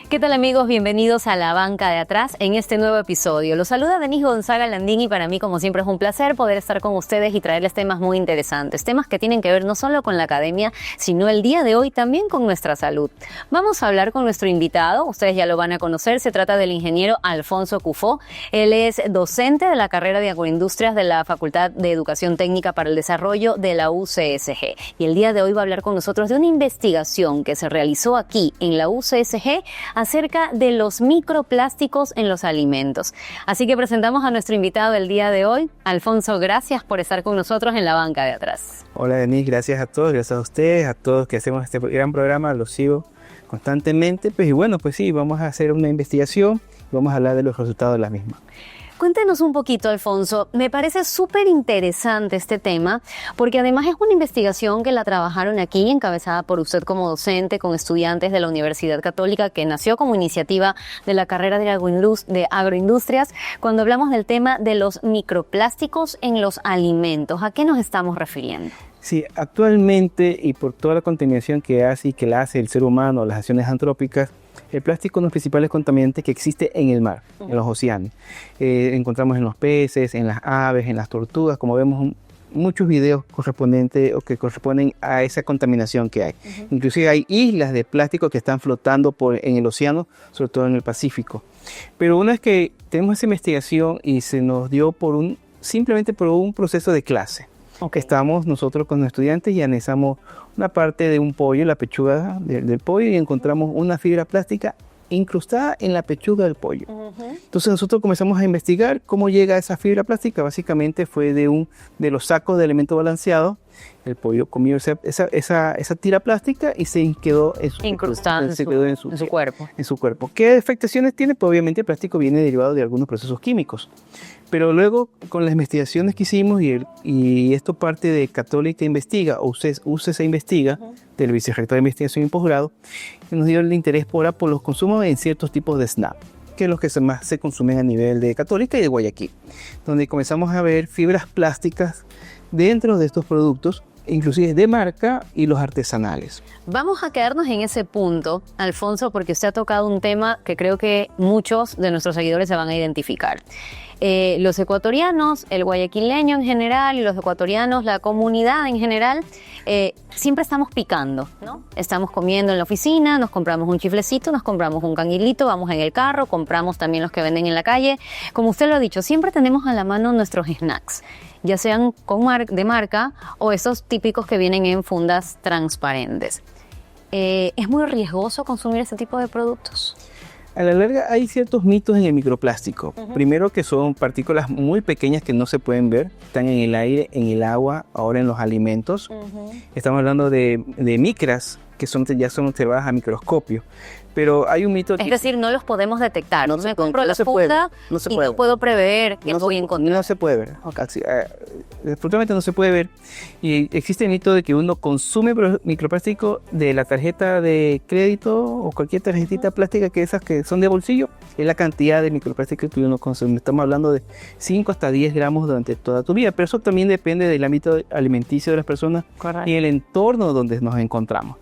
¿Qué tal, amigos? Bienvenidos a La Banca de Atrás en este nuevo episodio. Los saluda Denise Gonzaga Landín y para mí, como siempre, es un placer poder estar con ustedes y traerles temas muy interesantes. Temas que tienen que ver no solo con la academia, sino el día de hoy también con nuestra salud. Vamos a hablar con nuestro invitado, ustedes ya lo van a conocer, se trata del ingeniero Alfonso Cufó. Él es docente de la carrera de Agroindustrias de la Facultad de Educación Técnica para el Desarrollo de la UCSG. Y el día de hoy va a hablar con nosotros de una investigación que se realizó aquí en la UCSG acerca de los microplásticos en los alimentos. Así que presentamos a nuestro invitado del día de hoy. Alfonso, gracias por estar con nosotros en La Banca de Atrás. Hola Denise, gracias a todos, gracias a ustedes, a todos que hacemos este gran programa, lo sigo constantemente. Pues y bueno, pues sí, vamos a hacer una investigación y vamos a hablar de los resultados de la misma. Cuéntenos un poquito, Alfonso. Me parece súper interesante este tema porque además es una investigación que la trabajaron aquí, encabezada por usted como docente, con estudiantes de la Universidad Católica, que nació como iniciativa de la carrera de Agroindustrias, cuando hablamos del tema de los microplásticos en los alimentos. ¿A qué nos estamos refiriendo? Sí, actualmente y por toda la contaminación que hace y que la hace el ser humano, las acciones antrópicas, el plástico es uno de los principales contaminantes que existe en el mar, en los océanos. Encontramos en los peces, en las aves, en las tortugas, como vemos muchos videos correspondientes o que corresponden a esa contaminación que hay. Inclusive hay islas de plástico que están flotando en el océano, sobre todo en el Pacífico. Pero una vez que tenemos esa investigación y se nos dio simplemente por un proceso de clase. Okay. Estamos nosotros con los estudiantes y analizamos una parte de un pollo, la pechuga del pollo, y encontramos una fibra plástica incrustada en la pechuga del pollo. Entonces nosotros comenzamos a investigar cómo llega esa fibra plástica. Básicamente fue de los sacos de alimentos balanceados. El pollo comió esa tira plástica y se quedó incrustada en su cuerpo. En su cuerpo. ¿Qué afectaciones tiene? Pues obviamente el plástico viene derivado de algunos procesos químicos. Pero luego, con las investigaciones que hicimos, y esto parte de Católica Investiga, o UCSG Investiga, del Vicerrector de Investigación y Posgrado, nos dio el interés por los consumos en ciertos tipos de SNAP, que es los que más se consumen a nivel de Católica y de Guayaquil, donde comenzamos a ver fibras plásticas dentro de estos productos, inclusive de marca y los artesanales. Vamos a quedarnos en ese punto, Alfonso, porque usted ha tocado un tema que creo que muchos de nuestros seguidores se van a identificar. Los ecuatorianos, el guayaquileño en general y los ecuatorianos, la comunidad en general, siempre estamos picando, ¿no? Estamos comiendo en la oficina, nos compramos un chiflecito, nos compramos un canguilito, vamos en el carro, compramos también los que venden en la calle. Como usted lo ha dicho, siempre tenemos a la mano nuestros snacks, ya sean de marca o esos típicos que vienen en fundas transparentes. ¿Es muy riesgoso consumir este tipo de productos? A la larga hay ciertos mitos en el microplástico. Primero, que son partículas muy pequeñas que no se pueden ver, están en el aire, en el agua, ahora en los alimentos. Estamos hablando de micras que ya son observadas a microscopio. Pero hay un mito... Es decir, no los podemos detectar. No se compro la funda y no puedo prever que voy a encontrar. No se puede ver. Absolutamente no se puede ver. Y existe el mito de que uno consume microplástico de la tarjeta de crédito o cualquier tarjetita plástica, que esas que son de bolsillo, es la cantidad de microplástico que uno consume. Estamos hablando de 5 hasta 10 gramos durante toda tu vida. Pero eso también depende del ámbito alimenticio de las personas. Correcto. Y el entorno donde nos encontramos.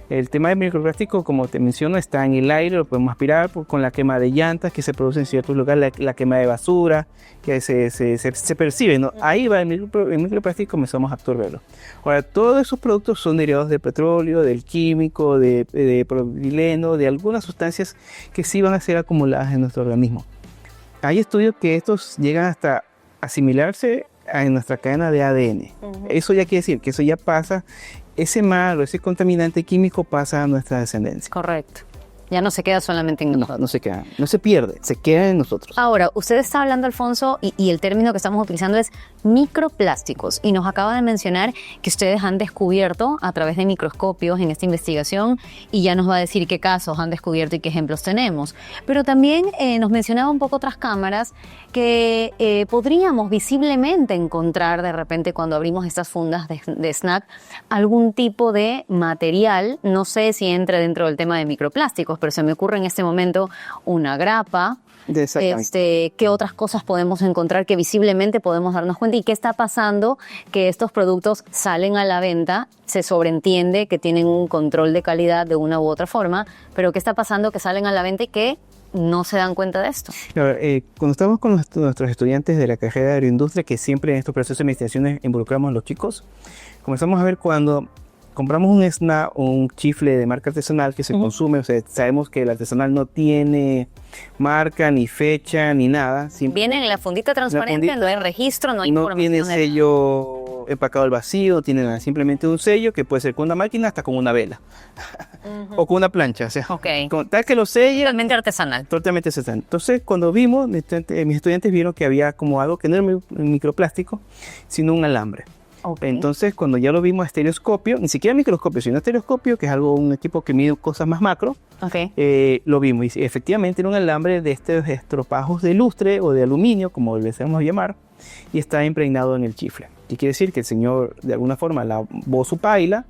El tema del microplástico, como te menciono, está en el aire, lo podemos aspirar con la quema de llantas que se produce en ciertos lugares, la quema de basura, que se percibe, ¿no? Ahí va el microplástico y comenzamos a absorberlo. Ahora, todos esos productos son derivados del petróleo, del químico, de propileno, de algunas sustancias que sí van a ser acumuladas en nuestro organismo. Hay estudios que estos llegan hasta asimilarse en nuestra cadena de ADN. Eso ya quiere decir que eso ya pasa. Ese malo, ese contaminante químico pasa a nuestra descendencia. Correcto. Ya no se queda solamente en nosotros. No se queda, no se pierde, se queda en nosotros. Ahora, usted está hablando, Alfonso, y el término que estamos utilizando es microplásticos. Y nos acaba de mencionar que ustedes han descubierto a través de microscopios en esta investigación, y ya nos va a decir qué casos han descubierto y qué ejemplos tenemos. Pero también nos mencionaba un poco otras cámaras que podríamos visiblemente encontrar de repente cuando abrimos estas fundas de snack algún tipo de material, no sé si entre dentro del tema de microplásticos, pero se me ocurre en este momento una grapa. ¿Qué otras cosas podemos encontrar que visiblemente podemos darnos cuenta? ¿Y qué está pasando? Que estos productos salen a la venta, se sobreentiende que tienen un control de calidad de una u otra forma, pero ¿qué está pasando que salen a la venta y que no se dan cuenta de esto? Claro, cuando estamos con nuestros estudiantes de la carrera de agroindustria, que siempre en estos procesos de investigaciones involucramos a los chicos, comenzamos a ver cuando compramos un snack o un chifle de marca artesanal que se consume, o sea, sabemos que el artesanal no tiene marca, ni fecha, ni nada. Viene en la fundita transparente, no hay registro, no hay información. No tiene sello empacado al vacío, no tiene nada, simplemente un sello que puede ser con una máquina hasta con una vela. O con una plancha, o sea, con tal que lo selle. Totalmente artesanal. Totalmente artesanal. Entonces, cuando vimos, mis estudiantes vieron que había como algo que no era microplástico, sino un alambre. Entonces, cuando ya lo vimos a estereoscopio, ni siquiera microscopio, sino estereoscopio, que es un equipo que mide cosas más macro, lo vimos. Y efectivamente era un alambre de estos estropajos de lustre o de aluminio, como le deseamos llamar, y está impregnado en el chifle. Y quiere decir que el señor, de alguna forma, lavó su paila,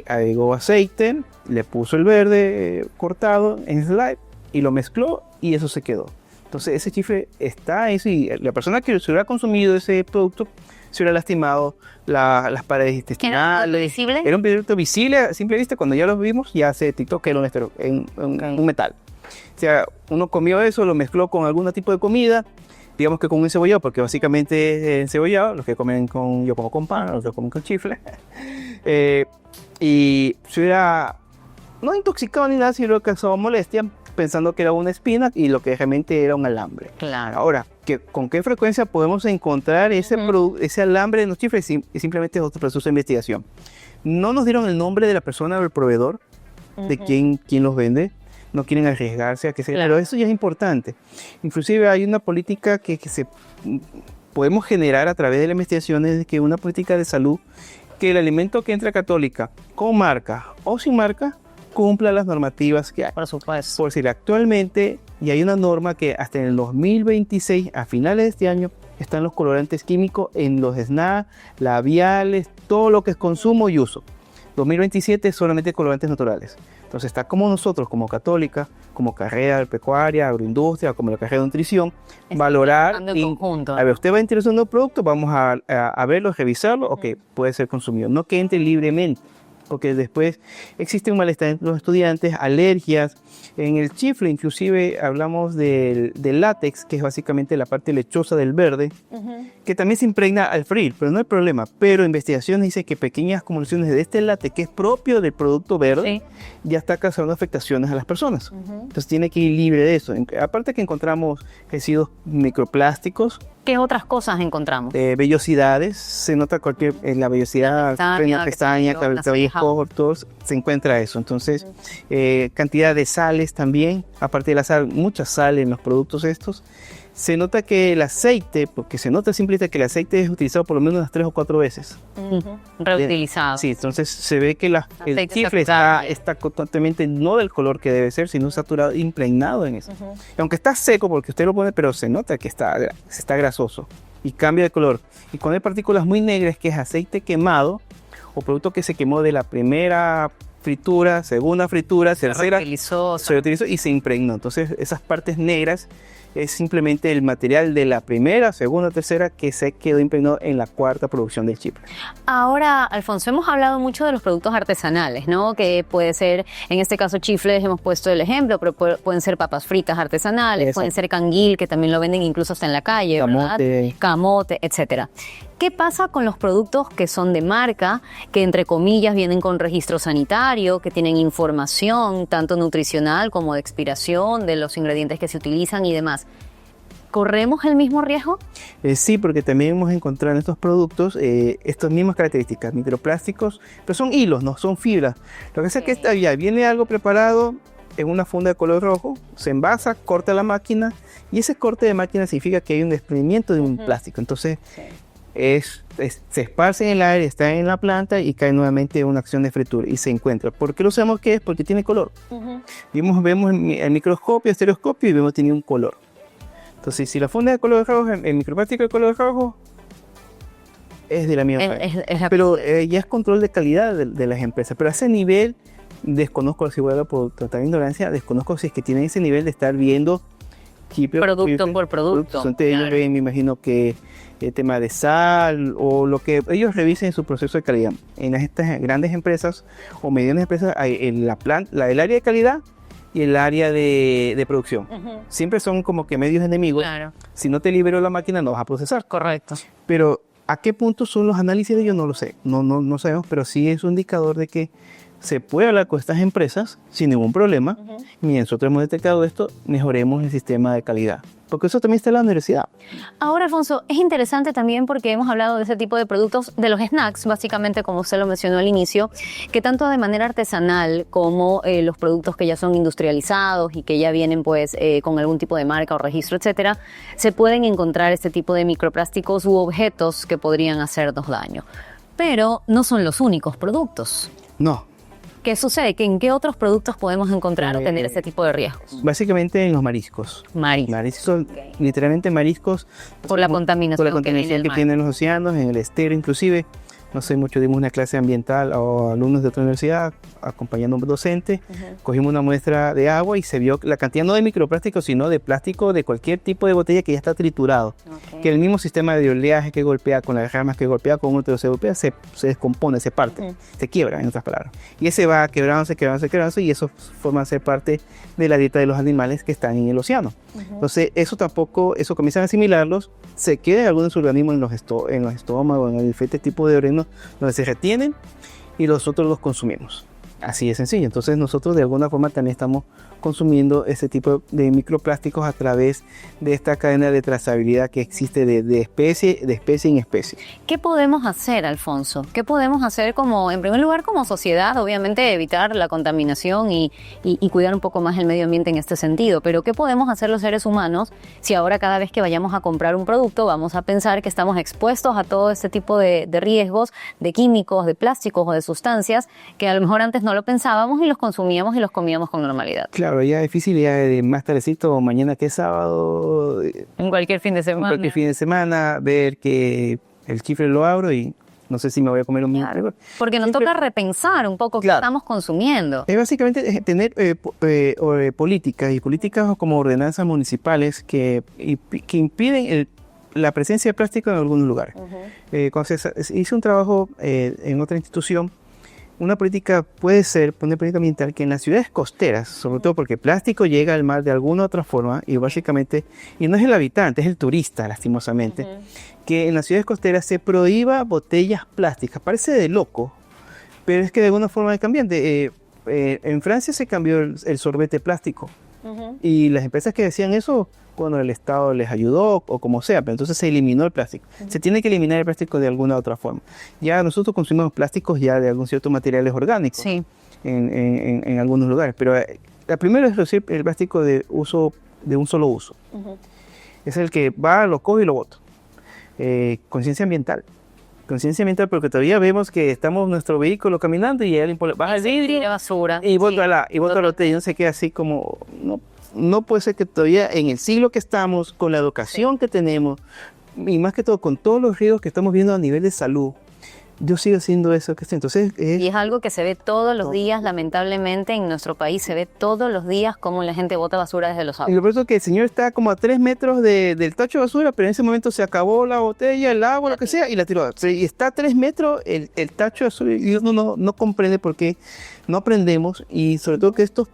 agregó aceite, le puso el verde cortado en slide y lo mezcló y eso se quedó. Entonces, ese chifle está ahí. Y la persona que se hubiera consumido ese producto se hubiera lastimado las paredes intestinales. ¿Era visible? Era un producto visible a simple vista. Cuando ya lo vimos, ya se detectó que era un metal. O sea, uno comió eso, lo mezcló con algún tipo de comida, digamos que con un encebollado, porque básicamente es encebollado, los que comen yo como con pan, los que comen con chifle. Y se hubiera no intoxicado ni nada, sino causado molestia, pensando que era una espina y lo que realmente era un alambre. Claro. Ahora, ¿con qué frecuencia podemos encontrar ese alambre en los chifles? Simplemente es otro proceso de investigación. No nos dieron el nombre de la persona o el proveedor, de quién los vende. No quieren arriesgarse a que sea. Pero eso ya es importante. Inclusive hay una política que podemos generar a través de la investigación, es que una política de salud, que el alimento que entra a Católica con marca o sin marca cumpla las normativas que hay. Por supuesto. Por decir, actualmente ya hay una norma que hasta en el 2026, a finales de este año, están los colorantes químicos en los snacks, labiales, todo lo que es consumo y uso. 2027 solamente colorantes naturales. Entonces está como nosotros, como Católica, como carrera de pecuaria, agroindustria, como la carrera de nutrición, valorar. En conjunto. A ver, usted va a interesar en un producto, vamos a verlo, revisarlo, ok, puede ser consumido. No que entre libremente, porque después existe un malestar entre los estudiantes, alergias. En el chifle inclusive hablamos del látex, que es básicamente la parte lechosa del verde, que también se impregna al freír, pero no hay problema. Pero investigaciones dicen que pequeñas acumulaciones de este látex, que es propio del producto verde, ya está causando afectaciones a las personas. Entonces tiene que ir libre de eso. Aparte que encontramos residuos microplásticos. ¿Qué otras cosas encontramos? Vellosidades, se nota en la vellosidad, pestaña, cabellos cortos, se encuentra eso. Entonces, cantidad de sales también, aparte de la sal, mucha sal en los productos estos. Se nota que el aceite, porque se nota simplemente que el aceite es utilizado por lo menos unas 3 o 4 veces. Reutilizado. Sí, entonces se ve que el chifle está constantemente no del color que debe ser, sino saturado, impregnado en eso. Aunque está seco porque usted lo pone, pero se nota que está grasoso y cambia de color. Y cuando hay partículas muy negras, que es aceite quemado o producto que se quemó de la primera fritura, segunda fritura, tercera, se reutilizó y se impregnó. Entonces esas partes negras es simplemente el material de la primera, segunda, tercera que se quedó impregnado en la cuarta producción del chifle. Ahora, Alfonso, hemos hablado mucho de los productos artesanales, ¿no? Que puede ser, en este caso chifles, hemos puesto el ejemplo, pero pueden ser papas fritas artesanales, pueden ser canguil, que también lo venden incluso hasta en la calle, camote, camote, etcétera. ¿Qué pasa con los productos que son de marca, que entre comillas vienen con registro sanitario, que tienen información tanto nutricional como de expiración, de los ingredientes que se utilizan y demás? ¿Corremos el mismo riesgo? Sí, porque también hemos encontrado en estos productos estas mismas características, microplásticos, pero son hilos, no son fibras. Lo que pasa es que ya viene algo preparado en una funda de color rojo, se envasa, corta la máquina y ese corte de máquina significa que hay un desprendimiento de un plástico. Entonces, se esparce en el aire, está en la planta y cae nuevamente en una acción de fritura y se encuentra. ¿Por qué lo sabemos que es? Porque tiene color. Vemos el microscopio, estereoscopio y vemos que tiene un color. Entonces, si la funda de color rojo, el microplástico de color rojo, es de la misma. Pero ya es control de calidad de las empresas. Pero a ese nivel desconozco, si voy a hablar por total ignorancia, desconozco si es que tienen ese nivel de estar viendo producto por producto. Entonces ellos ven, me imagino que el tema de sal o lo que ellos revisen en su proceso de calidad. En estas grandes empresas o medianas empresas hay el área de calidad y el área de producción. Siempre son como que medios enemigos. Claro. Si no te liberó la máquina no vas a procesar. Correcto. Pero ¿a qué punto son los análisis de ellos? No lo sé. No sabemos, pero sí es un indicador de que se puede hablar con estas empresas sin ningún problema. Mientras nosotros hemos detectado esto, mejoremos el sistema de calidad. Porque eso también está en la universidad. Ahora, Alfonso, es interesante también porque hemos hablado de ese tipo de productos, de los snacks, básicamente, como usted lo mencionó al inicio, que tanto de manera artesanal como los productos que ya son industrializados y que ya vienen pues con algún tipo de marca o registro, etcétera, se pueden encontrar este tipo de microplásticos u objetos que podrían hacernos daño. Pero no son los únicos productos. No. ¿Qué sucede? ¿En qué otros productos podemos encontrar o tener ese tipo de riesgos? Básicamente en los mariscos. Mariscos, literalmente mariscos. Por la contaminación, por la contaminación que tienen los océanos, en el estero inclusive. No sé mucho, dimos una clase ambiental a alumnos de otra universidad, acompañando a un docente. Cogimos una muestra de agua y se vio la cantidad no de microplásticos, sino de plástico de cualquier tipo de botella que ya está triturado. Que el mismo sistema de oleaje que golpea con las ramas, que golpea con otro, se golpea, se descompone, se parte, se quiebra, en otras palabras. Y ese va quebrándose, y eso forma ser parte de la dieta de los animales que están en el océano. Entonces, eso comienzan a asimilarlos, se queda en algunos organismos en los estómagos, en el diferente tipo de órganos, donde se retienen y nosotros los consumimos. Así de sencillo. Entonces nosotros de alguna forma también estamos consumiendo ese tipo de microplásticos a través de esta cadena de trazabilidad que existe de especie en especie. ¿Qué podemos hacer, Alfonso? ¿Qué podemos hacer en primer lugar como sociedad? Obviamente evitar la contaminación y cuidar un poco más el medio ambiente en este sentido, pero ¿qué podemos hacer los seres humanos si ahora cada vez que vayamos a comprar un producto vamos a pensar que estamos expuestos a todo este tipo de riesgos, de químicos, de plásticos o de sustancias que a lo mejor antes no lo pensábamos y los consumíamos y los comíamos con normalidad? Claro, ya es difícil, ya más tardecito, mañana que es sábado. En cualquier fin de semana. En cualquier fin de semana, ver que el chifre lo abro y no sé si me voy a comer un mismo. Claro, porque nos toca repensar un poco qué estamos consumiendo. Es básicamente tener políticas como ordenanzas municipales que impiden la presencia de plástico en algunos lugares. Cuando hice un trabajo en otra institución, una política puede ser una política ambiental que en las ciudades costeras, sobre todo porque el plástico llega al mar de alguna u otra forma y básicamente, y no es el habitante, es el turista lastimosamente, que en las ciudades costeras se prohíba botellas plásticas. Parece de loco, pero es que de alguna forma es cambiante. En Francia se cambió el sorbete plástico y las empresas que decían eso, cuando el Estado les ayudó o como sea, pero entonces se eliminó el plástico. Se tiene que eliminar el plástico de alguna otra forma. Ya nosotros consumimos plásticos ya de algún ciertos materiales orgánicos en algunos lugares, pero la primera es reducir el plástico de un solo uso. Es el que va, lo coge y lo bota. Conciencia ambiental. Conciencia ambiental porque todavía vemos que estamos en nuestro vehículo caminando y él baja el vidrio basura, y bota la botella y no se queda así como... No puede ser que todavía en el siglo que estamos, con la educación que tenemos, y más que todo con todos los riesgos que estamos viendo a nivel de salud, yo sigo haciendo eso que estoy. Entonces, y es algo que se ve todos los días, lamentablemente, en nuestro país. Se ve todos los días cómo la gente bota basura desde los autos. Y lo peor es que el señor está como a 3 metros del tacho de basura, pero en ese momento se acabó la botella, el agua, lo que sea, y la tiró. Y está a 3 metros el tacho de basura, y uno no comprende por qué no aprendemos, y sobre todo que estos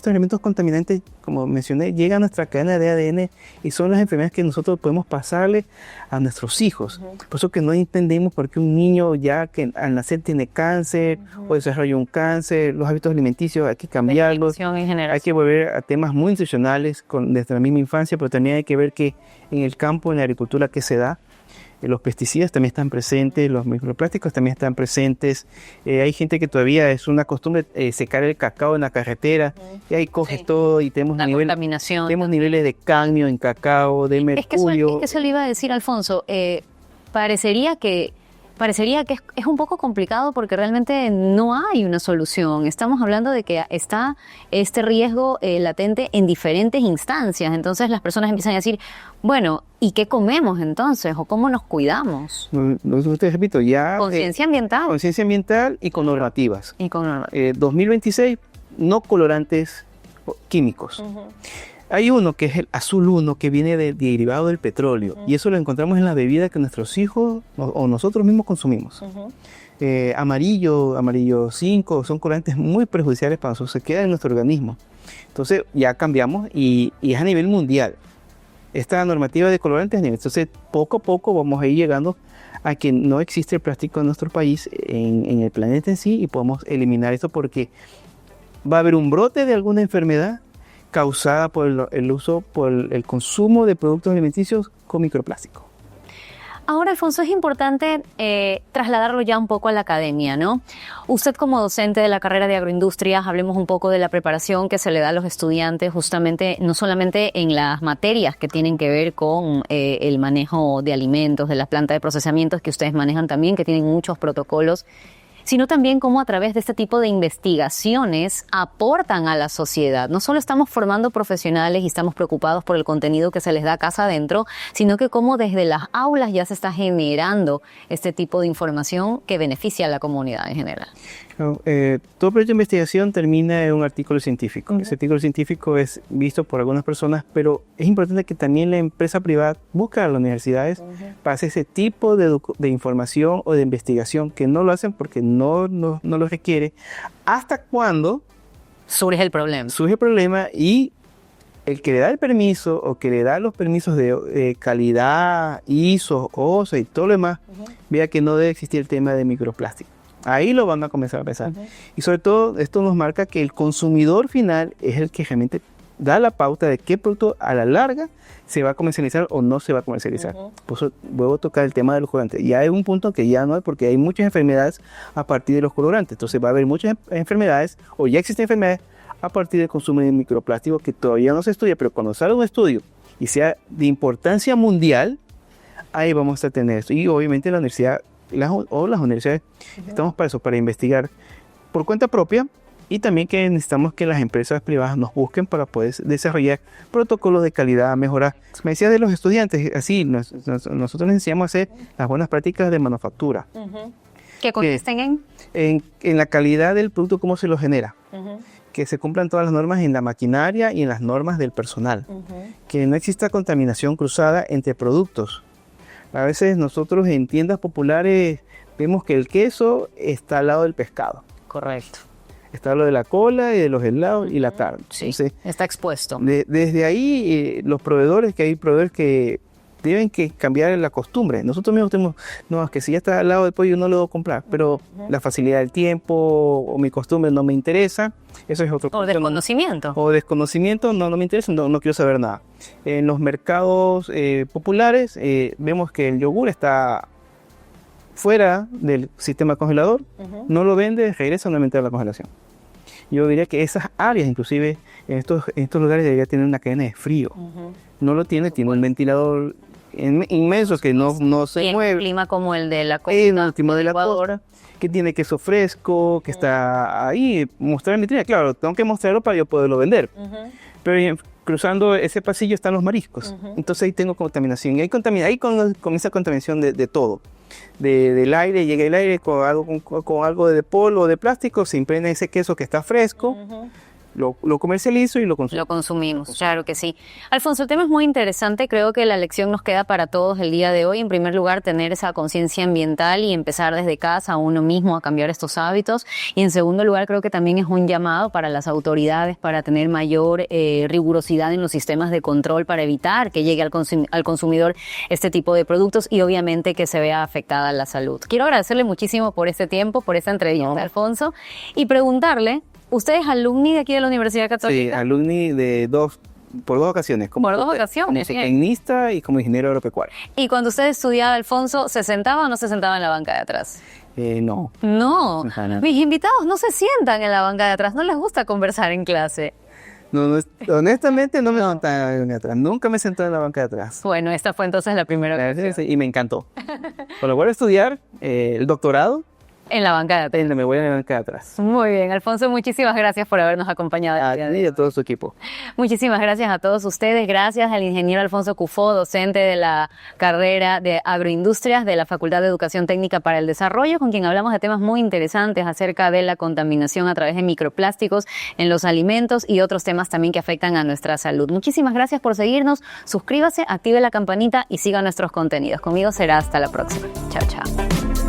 elementos contaminantes, como mencioné, llegan a nuestra cadena de ADN y son las enfermedades que nosotros podemos pasarle a nuestros hijos. Por eso que no entendemos por qué un niño ya que al nacer tiene cáncer o desarrolla un cáncer, los hábitos alimenticios hay que cambiarlos, hay que volver a temas muy nutricionales desde la misma infancia, pero también hay que ver que en el campo, en la agricultura, ¿qué se da? Los pesticidas también están presentes, los microplásticos también están presentes. Hay gente que todavía es una costumbre secar el cacao en la carretera y ahí coges todo y tenemos niveles de cadmio en cacao, de mercurio. Es que eso le iba a decir, Alfonso. Parecería que parecería que es un poco complicado porque realmente no hay una solución. Estamos hablando de que está este riesgo latente en diferentes instancias. Entonces las personas empiezan a decir, bueno, ¿y qué comemos entonces? ¿O cómo nos cuidamos? Te repito, ya... Conciencia ambiental. Conciencia ambiental y con normativas. Y con normativas. 2026, no colorantes químicos. Hay uno que es el azul 1 que viene derivado del petróleo y eso lo encontramos en las bebidas que nuestros hijos o nosotros mismos consumimos. Amarillo 5 son colorantes muy perjudiciales para nosotros, se quedan en nuestro organismo. Entonces ya cambiamos y es a nivel mundial. Esta normativa de colorantes a nivel. Entonces poco a poco vamos a ir llegando a que no existe el plástico en nuestro país, en el planeta en sí, y podemos eliminar esto porque va a haber un brote de alguna enfermedad causada por el consumo de productos alimenticios con microplástico. Ahora, Alfonso, es importante trasladarlo ya un poco a la academia, ¿no? Usted como docente de la carrera de agroindustrias, hablemos un poco de la preparación que se le da a los estudiantes justamente, no solamente en las materias que tienen que ver con el manejo de alimentos, de las plantas de procesamientos que ustedes manejan también, que tienen muchos protocolos, sino también cómo a través de este tipo de investigaciones aportan a la sociedad. No solo estamos formando profesionales y estamos preocupados por el contenido que se les da casa adentro, sino que cómo desde las aulas ya se está generando este tipo de información que beneficia a la comunidad en general. Todo proyecto de investigación termina en un artículo científico. Ese artículo científico es visto por algunas personas, pero es importante que también la empresa privada busque a las universidades para hacer ese tipo de información o de investigación, que no lo hacen porque no lo requiere. ¿Hasta cuándo surge el problema? Surge el problema y el que le da el permiso o que le da los permisos de calidad, ISO, OSA y todo lo demás, vea que no debe existir el tema de microplástico. Ahí lo van a comenzar a pensar. Y sobre todo, esto nos marca que el consumidor final es el que realmente da la pauta de qué producto a la larga se va a comercializar o no se va a comercializar. Por eso vuelvo a tocar el tema de los colorantes. Ya hay un punto que ya no hay, porque hay muchas enfermedades a partir de los colorantes. Entonces va a haber muchas enfermedades, o ya existen enfermedades a partir del consumo de microplástico que todavía no se estudia, pero cuando salga un estudio y sea de importancia mundial, ahí vamos a tener esto. Y obviamente la universidad las universidades estamos para eso, para investigar por cuenta propia, y también que necesitamos que las empresas privadas nos busquen para poder desarrollar protocolos de calidad, mejorar. Me decía de los estudiantes, así nosotros les enseñamos a hacer las buenas prácticas de manufactura. ¿Que consisten en la calidad del producto, cómo se lo genera. Que se cumplan todas las normas en la maquinaria y en las normas del personal. Que no exista contaminación cruzada entre productos. A veces nosotros en tiendas populares vemos que el queso está al lado del pescado. Correcto. Está lo de la cola y de los helados y la carne. Sí, entonces, está expuesto. Desde ahí los proveedores, que hay proveedores que deben que cambiar la costumbre. Nosotros mismos tenemos, no, es que si ya está al lado del pollo no lo debo comprar, pero la facilidad del tiempo o mi costumbre no me interesa, eso es otro. O desconocimiento. O desconocimiento, no me interesa, no quiero saber nada. En los mercados populares vemos que el yogur está fuera del sistema congelador, no lo vende, regresa nuevamente a la congelación. Yo diría que esas áreas, inclusive en estos lugares, debería tener una cadena de frío. No lo tiene un ventilador inmenso que no se mueve. Un clima como el de la costa, el clima de la costa, que tiene queso fresco, que está ahí, mostrar en vitrina. Claro, tengo que mostrarlo para yo poderlo vender. Pero cruzando ese pasillo están los mariscos. Entonces ahí tengo contaminación. Y ahí comienza contaminación de todo. Del aire, llega el aire con algo de polvo o de plástico, se impregna ese queso que está fresco. Lo comercializo y lo consumo. Lo consumimos, claro que sí. Alfonso, el tema es muy interesante. Creo que la lección nos queda para todos el día de hoy. En primer lugar, tener esa conciencia ambiental y empezar desde casa uno mismo a cambiar estos hábitos. Y en segundo lugar, creo que también es un llamado para las autoridades para tener mayor rigurosidad en los sistemas de control para evitar que llegue al consumidor este tipo de productos y obviamente que se vea afectada la salud. Quiero agradecerle muchísimo por este tiempo, por esta entrevista, Alfonso, y preguntarle, ¿usted es alumni de aquí de la Universidad Católica? Sí, alumni por dos ocasiones. Por dos ocasiones. Como tecnista y como ingeniero agropecuario. ¿Y cuando usted estudiaba, Alfonso, se sentaba o no se sentaba en la banca de atrás? No. No. Mis invitados no se sientan en la banca de atrás, no les gusta conversar en clase. Honestamente no me sentaba en atrás. Nunca me senté en la banca de atrás. Bueno, esta fue entonces la primera ocasión. Y me encantó. Por lo cual estudiar el doctorado, En la banca de atrás. me voy a la banca de atrás. Muy bien, Alfonso, muchísimas gracias por habernos acompañado. A ti y a todo su equipo. Muchísimas gracias a todos ustedes. Gracias al ingeniero Alfonso Cufó, docente de la carrera de Agroindustrias de la Facultad de Educación Técnica para el Desarrollo, con quien hablamos de temas muy interesantes acerca de la contaminación a través de microplásticos en los alimentos y otros temas también que afectan a nuestra salud. Muchísimas gracias por seguirnos. Suscríbase, active la campanita y siga nuestros contenidos. Conmigo será hasta la próxima. Chao, chao.